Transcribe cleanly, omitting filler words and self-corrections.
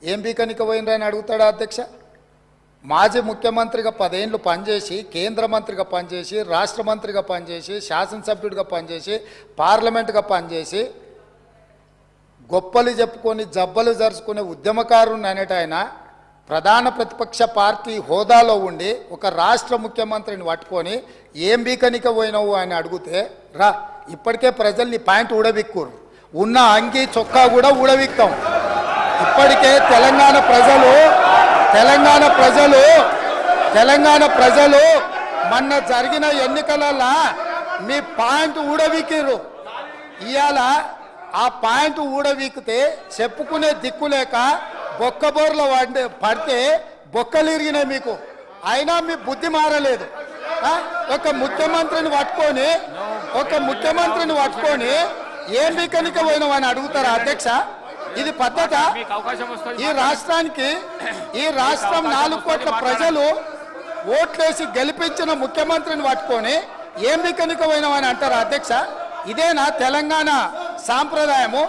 ఏం బీకనిక పోయినరని అడుగుతాడా అధ్యక్ష? మాజీ ముఖ్యమంత్రిగా 10 ఏళ్ళు పనిచేసి, కేంద్ర మంత్రిగా పనిచేసి, రాష్ట్ర మంత్రిగా పనిచేసి, శాసనసభ్యుడిగా పనిచేసి, పార్లమెంటుగా పనిచేసి, గొప్పలు చెప్పుకొని జబ్బలు జరుచుకునే ఉద్యమకారుని అనేట ఆయన ప్రధాన ప్రతిపక్ష పార్టీ హోదాలో ఉండి ఒక రాష్ట్ర ముఖ్యమంత్రిని పట్టుకొని ఏం బీకనిక పోయినావు అని అడిగితే, రా ఇప్పటికే ప్రజల్ని పాయింట్ ఊడబిక్కురు, ఉన్న అంగి చొక్కా కూడా ఊడబిక్తాం. ఇప్పటికే తెలంగాణ ప్రజలు మొన్న జరిగిన ఎన్నికలలో మీ పాయింట్ ఊడబిక్కిరు. ఇవాళ ఆ పాయింట్ ఊడబీకితే చెప్పుకునే దిక్కులేక బొక్కబోర్ల పడితే బొక్కలు ఇరిగినాయి మీకు. అయినా మీ బుద్ధి మారలేదు. ఒక ముఖ్యమంత్రిని పట్టుకొని ఏం బీకనిక పోయినావని అడుగుతారా అధ్యక్ష? ఇది పద్ధత? ఈ రాష్ట్రం 4 కోట్ల ప్రజలు ఓట్లేసి గెలిపించిన ముఖ్యమంత్రిని పట్టుకొని ఏం బీకనిక పోయినావని అంటారా అధ్యక్ష? ఇదేనా తెలంగాణ సాంప్రదాయము?